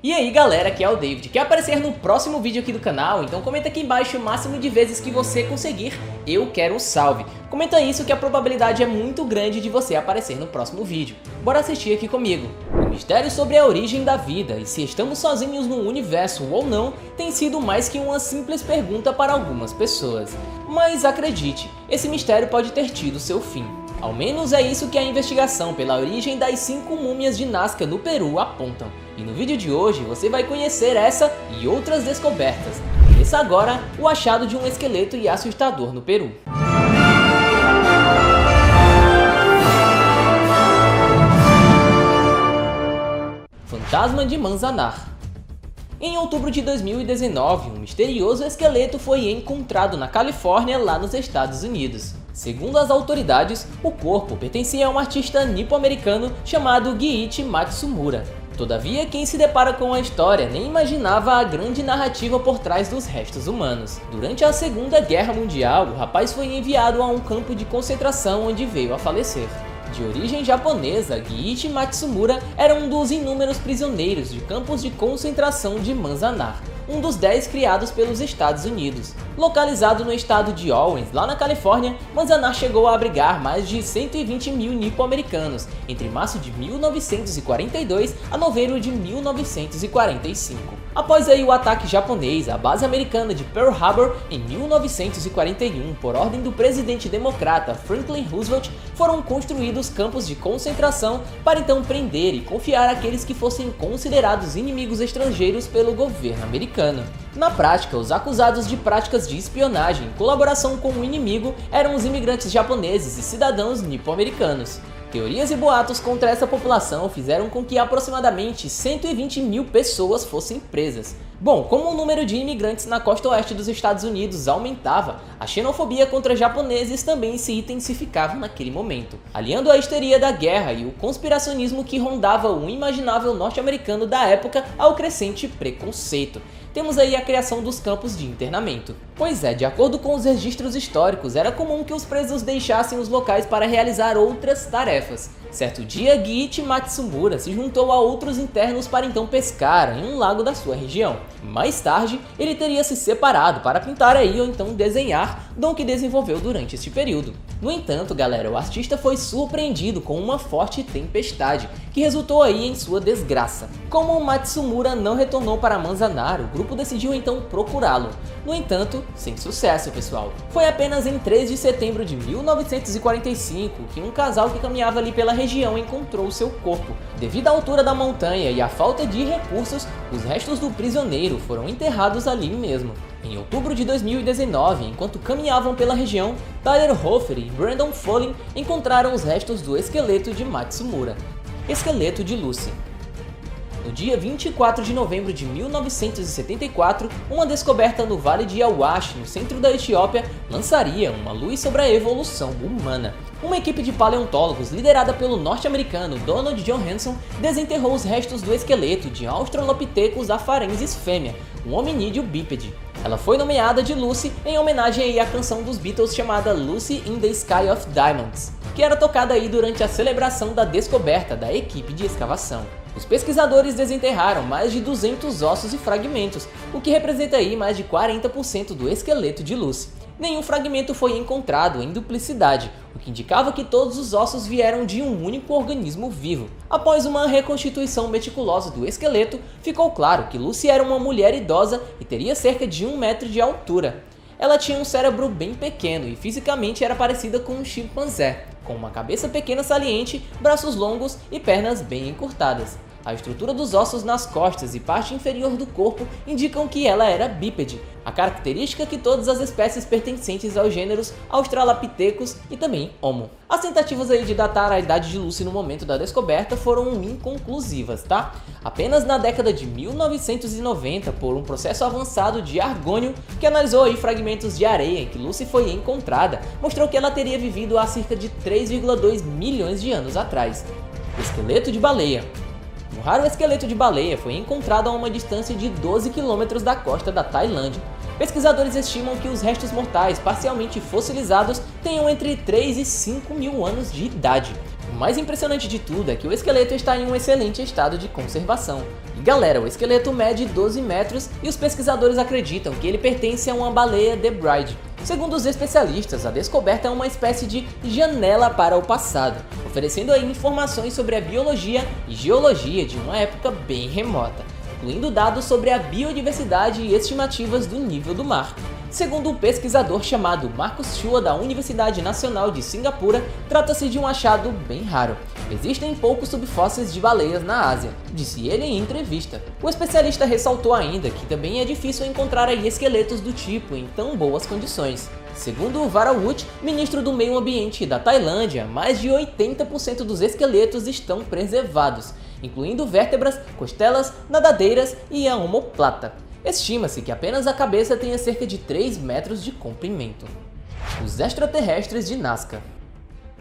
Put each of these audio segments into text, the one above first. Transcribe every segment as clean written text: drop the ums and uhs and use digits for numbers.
E aí galera, aqui é o David. Quer aparecer no próximo vídeo aqui do canal? Então comenta aqui embaixo o máximo de vezes que você conseguir, eu quero um salve. Comenta isso que a probabilidade é muito grande de você aparecer no próximo vídeo. Bora assistir aqui comigo. O mistério sobre a origem da vida e se estamos sozinhos no universo ou não tem sido mais que uma simples pergunta para algumas pessoas. Mas acredite, esse mistério pode ter tido seu fim. Ao menos é isso que a investigação pela origem das 5 múmias de Nazca no Peru apontam. E no vídeo de hoje você vai conhecer essa e outras descobertas. Conheça agora o achado de um esqueleto e assustador no Peru. Fantasma de Manzanar. Em outubro de 2019, um misterioso esqueleto foi encontrado na Califórnia, lá nos Estados Unidos. Segundo as autoridades, o corpo pertencia a um artista nipo-americano chamado Giichi Matsumura. Todavia, quem se depara com a história nem imaginava a grande narrativa por trás dos restos humanos. Durante a Segunda Guerra Mundial, o rapaz foi enviado a um campo de concentração onde veio a falecer. De origem japonesa, Giichi Matsumura era um dos inúmeros prisioneiros de campos de concentração de Manzanar, um dos 10 criados pelos Estados Unidos. Localizado no estado de Owens, lá na Califórnia, Manzanar chegou a abrigar mais de 120 mil nipo-americanos entre março de 1942 a novembro de 1945. Após aí o ataque japonês à base americana de Pearl Harbor em 1941, por ordem do presidente democrata Franklin Roosevelt, foram construídos campos de concentração para então prender e confiar aqueles que fossem considerados inimigos estrangeiros pelo governo americano. Na prática, os acusados de práticas de espionagem e colaboração com o inimigo eram os imigrantes japoneses e cidadãos nipo-americanos. Teorias e boatos contra essa população fizeram com que aproximadamente 120 mil pessoas fossem presas. Bom, como o número de imigrantes na costa oeste dos Estados Unidos aumentava, a xenofobia contra japoneses também se intensificava naquele momento, aliando a histeria da guerra e o conspiracionismo que rondava o imaginável norte-americano da época ao crescente preconceito. Temos aí a criação dos campos de internamento. Pois é, de acordo com os registros históricos, era comum que os presos deixassem os locais para realizar outras tarefas. Certo dia, Giichi Matsumura se juntou a outros internos para então pescar em um lago da sua região. Mais tarde, ele teria se separado para pintar aí ou então desenhar, dom que desenvolveu durante este período. No entanto, galera, o artista foi surpreendido com uma forte tempestade, que resultou aí em sua desgraça. Como o Matsumura não retornou para Manzanar, o grupo decidiu então procurá-lo. No entanto, sem sucesso, pessoal. Foi apenas em 3 de setembro de 1945 que um casal que caminhava ali pela região encontrou seu corpo. Devido à altura da montanha e à falta de recursos, os restos do prisioneiro foram enterrados ali mesmo. Em outubro de 2019, enquanto caminhavam pela região, Tyler Hofer e Brandon Foley encontraram os restos do esqueleto de Matsumura. Esqueleto de Lucy. No dia 24 de novembro de 1974, uma descoberta no Vale de Awash, no centro da Etiópia, lançaria uma luz sobre a evolução humana. Uma equipe de paleontólogos liderada pelo norte-americano Donald Johanson desenterrou os restos do esqueleto de Australopithecus afarensis fêmea, um hominídeo bípede. Ela foi nomeada de Lucy em homenagem à canção dos Beatles chamada Lucy in the Sky of Diamonds, que era tocada aí durante a celebração da descoberta da equipe de escavação. Os pesquisadores desenterraram mais de 200 ossos e fragmentos, o que representa aí mais de 40% do esqueleto de Lucy. Nenhum fragmento foi encontrado em duplicidade, o que indicava que todos os ossos vieram de um único organismo vivo. Após uma reconstituição meticulosa do esqueleto, ficou claro que Lucy era uma mulher idosa e teria cerca de 1 metro de altura. Ela tinha um cérebro bem pequeno e fisicamente era parecida com um chimpanzé, com uma cabeça pequena saliente, braços longos e pernas bem encurtadas. A estrutura dos ossos nas costas e parte inferior do corpo indicam que ela era bípede, a característica que todas as espécies pertencentes aos gêneros Australopithecus e também Homo. As tentativas aí de datar a idade de Lucy no momento da descoberta foram inconclusivas, tá? Apenas na década de 1990, por um processo avançado de argônio que analisou aí fragmentos de areia em que Lucy foi encontrada, mostrou que ela teria vivido há cerca de 3,2 milhões de anos atrás. Esqueleto de baleia. Um raro esqueleto de baleia foi encontrado a uma distância de 12 km da costa da Tailândia. Pesquisadores estimam que os restos mortais parcialmente fossilizados tenham entre 3 e 5 mil anos de idade. O mais impressionante de tudo é que o esqueleto está em um excelente estado de conservação. E galera, o esqueleto mede 12 metros e os pesquisadores acreditam que ele pertence a uma baleia The Bride. Segundo os especialistas, a descoberta é uma espécie de janela para o passado, oferecendo aí informações sobre a biologia e geologia de uma época bem remota, incluindo dados sobre a biodiversidade e estimativas do nível do mar. Segundo um pesquisador chamado Marcus Chua da Universidade Nacional de Singapura, trata-se de um achado bem raro. Existem poucos subfósseis de baleias na Ásia, disse ele em entrevista. O especialista ressaltou ainda que também é difícil encontrar aí esqueletos do tipo em tão boas condições. Segundo Varawut, ministro do Meio Ambiente da Tailândia, mais de 80% dos esqueletos estão preservados, incluindo vértebras, costelas, nadadeiras e a omoplata. Estima-se que apenas a cabeça tenha cerca de 3 metros de comprimento. Os extraterrestres de Nazca.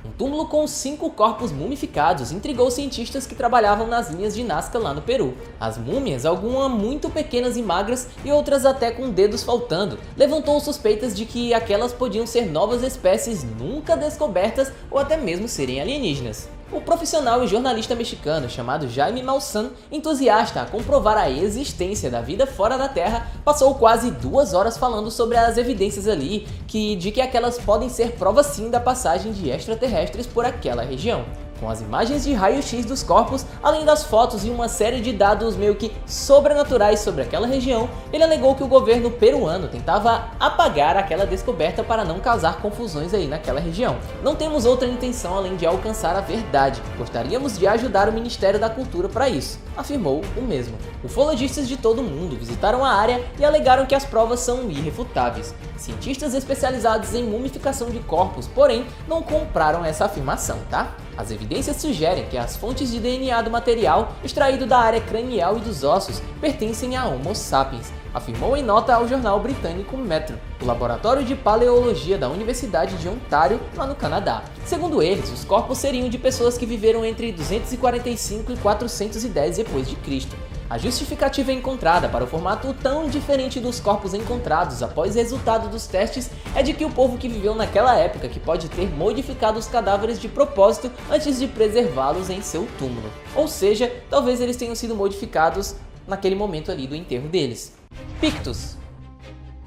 Um túmulo com 5 corpos mumificados intrigou cientistas que trabalhavam nas linhas de Nazca lá no Peru. As múmias, algumas muito pequenas e magras e outras até com dedos faltando, levantou suspeitas de que aquelas podiam ser novas espécies nunca descobertas ou até mesmo serem alienígenas. O profissional e jornalista mexicano chamado Jaime Maussan, entusiasta a comprovar a existência da vida fora da Terra, passou quase 2 horas falando sobre as evidências ali de que aquelas podem ser provas sim da passagem de extraterrestres por aquela região. Com as imagens de raio-x dos corpos, além das fotos e uma série de dados meio que sobrenaturais sobre aquela região, ele alegou que o governo peruano tentava apagar aquela descoberta para não causar confusões aí naquela região. Não temos outra intenção além de alcançar a verdade, gostaríamos de ajudar o Ministério da Cultura para isso, afirmou o mesmo. Ufologistas de todo o mundo visitaram a área e alegaram que as provas são irrefutáveis. Cientistas especializados em mumificação de corpos, porém, não compraram essa afirmação, tá? As evidências sugerem que as fontes de DNA do material extraído da área cranial e dos ossos pertencem a Homo sapiens, afirmou em nota ao jornal britânico Metro, o laboratório de paleologia da Universidade de Ontário, lá no Canadá. Segundo eles, os corpos seriam de pessoas que viveram entre 245 e 410 d.C. A justificativa encontrada para o formato tão diferente dos corpos encontrados após o resultado dos testes é de que o povo que viveu naquela época que pode ter modificado os cadáveres de propósito antes de preservá-los em seu túmulo. Ou seja, talvez eles tenham sido modificados naquele momento ali do enterro deles. Pictos.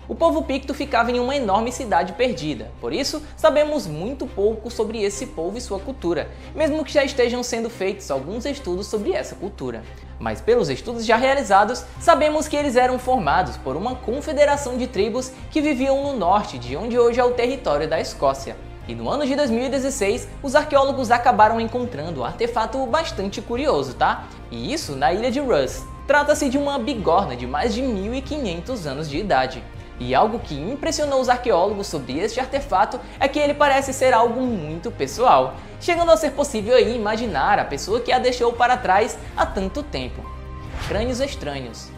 O povo Picto ficava em uma enorme cidade perdida, por isso sabemos muito pouco sobre esse povo e sua cultura, mesmo que já estejam sendo feitos alguns estudos sobre essa cultura. Mas pelos estudos já realizados, sabemos que eles eram formados por uma confederação de tribos que viviam no norte de onde hoje é o território da Escócia. E no ano de 2016, os arqueólogos acabaram encontrando um artefato bastante curioso, tá? E isso na ilha de Ross. Trata-se de uma bigorna de mais de 1500 anos de idade. E algo que impressionou os arqueólogos sobre este artefato é que ele parece ser algo muito pessoal, chegando a ser possível aí imaginar a pessoa que a deixou para trás há tanto tempo. Crânios estranhos.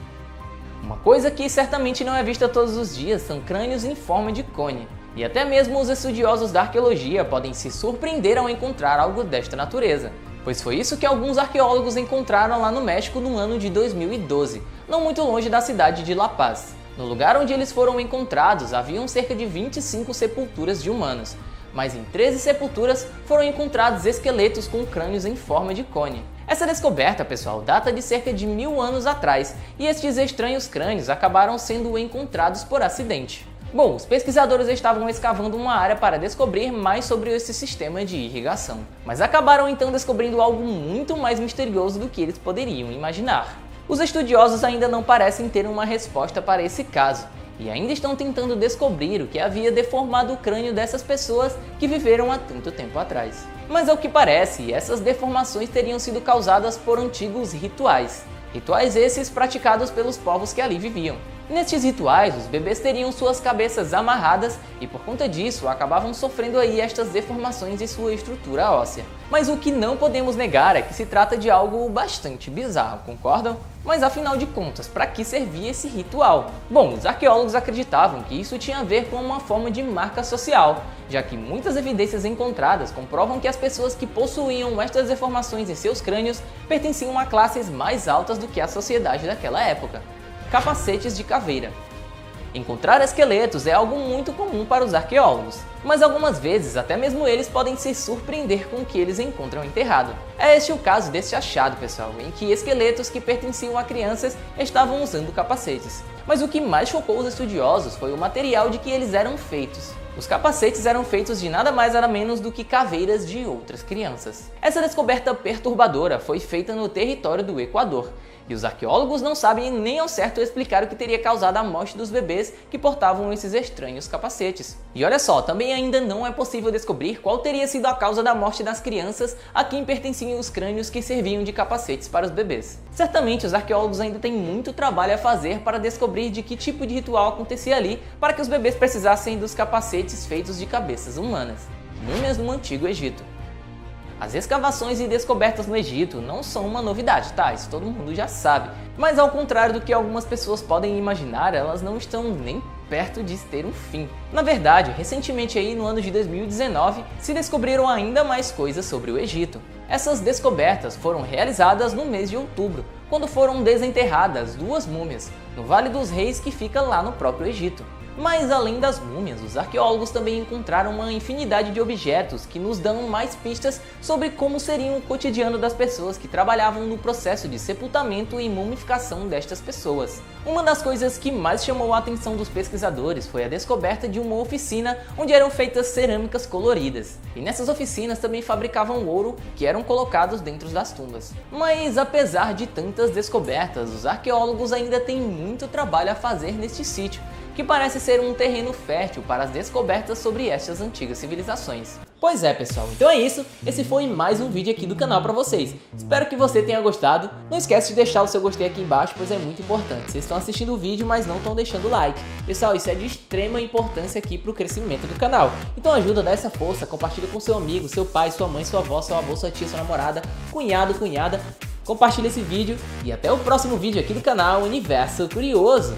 Uma coisa que certamente não é vista todos os dias são crânios em forma de cone. E até mesmo os estudiosos da arqueologia podem se surpreender ao encontrar algo desta natureza, pois foi isso que alguns arqueólogos encontraram lá no México no ano de 2012, não muito longe da cidade de La Paz. No lugar onde eles foram encontrados, haviam cerca de 25 sepulturas de humanos, mas em 13 sepulturas foram encontrados esqueletos com crânios em forma de cone. Essa descoberta, pessoal, data de cerca de 1000 anos atrás, e estes estranhos crânios acabaram sendo encontrados por acidente. Bom, os pesquisadores estavam escavando uma área para descobrir mais sobre esse sistema de irrigação, mas acabaram então descobrindo algo muito mais misterioso do que eles poderiam imaginar. Os estudiosos ainda não parecem ter uma resposta para esse caso, e ainda estão tentando descobrir o que havia deformado o crânio dessas pessoas que viveram há tanto tempo atrás. Mas ao que parece, essas deformações teriam sido causadas por antigos rituais. Rituais esses praticados pelos povos que ali viviam. Nestes rituais, os bebês teriam suas cabeças amarradas e por conta disso acabavam sofrendo aí estas deformações de sua estrutura óssea. Mas o que não podemos negar é que se trata de algo bastante bizarro, concordam? Mas afinal de contas, para que servia esse ritual? Bom, os arqueólogos acreditavam que isso tinha a ver com uma forma de marca social, já que muitas evidências encontradas comprovam que as pessoas que possuíam estas deformações em seus crânios pertenciam a classes mais altas do que a sociedade daquela época. Capacetes de caveira. Encontrar esqueletos é algo muito comum para os arqueólogos, mas algumas vezes até mesmo eles podem se surpreender com o que eles encontram enterrado. É este o caso deste achado, pessoal, em que esqueletos que pertenciam a crianças estavam usando capacetes. Mas o que mais chocou os estudiosos foi o material de que eles eram feitos. Os capacetes eram feitos de nada mais nada menos do que caveiras de outras crianças. Essa descoberta perturbadora foi feita no território do Equador, e os arqueólogos não sabem nem ao certo explicar o que teria causado a morte dos bebês que portavam esses estranhos capacetes. E olha só, também ainda não é possível descobrir qual teria sido a causa da morte das crianças a quem pertenciam os crânios que serviam de capacetes para os bebês. Certamente os arqueólogos ainda têm muito trabalho a fazer para descobrir de que tipo de ritual acontecia ali para que os bebês precisassem dos capacetes feitos de cabeças humanas, múmias no Antigo Egito. As escavações e descobertas no Egito não são uma novidade, tá? Isso todo mundo já sabe. Mas ao contrário do que algumas pessoas podem imaginar, elas não estão nem perto de ter um fim. Na verdade, recentemente aí no ano de 2019, se descobriram ainda mais coisas sobre o Egito. Essas descobertas foram realizadas no mês de outubro, quando foram desenterradas 2 múmias, no Vale dos Reis, que fica lá no próprio Egito. Mas além das múmias, os arqueólogos também encontraram uma infinidade de objetos que nos dão mais pistas sobre como seria o cotidiano das pessoas que trabalhavam no processo de sepultamento e mumificação destas pessoas. Uma das coisas que mais chamou a atenção dos pesquisadores foi a descoberta de uma oficina onde eram feitas cerâmicas coloridas. E nessas oficinas também fabricavam ouro que eram colocados dentro das tumbas. Mas apesar de tantas descobertas, os arqueólogos ainda têm muito trabalho a fazer neste sítio, que parece ser um terreno fértil para as descobertas sobre estas antigas civilizações. Pois é, pessoal, então é isso, esse foi mais um vídeo aqui do canal para vocês. Espero que você tenha gostado. Não esquece de deixar o seu gostei aqui embaixo, pois é muito importante. Vocês estão assistindo o vídeo, mas não estão deixando o like. Pessoal, isso é de extrema importância aqui para o crescimento do canal. Então ajuda, dá essa força, compartilha com seu amigo, seu pai, sua mãe, sua avó, seu avô, sua tia, sua namorada, cunhado, cunhada. Compartilha esse vídeo e até o próximo vídeo aqui do canal Universo Curioso.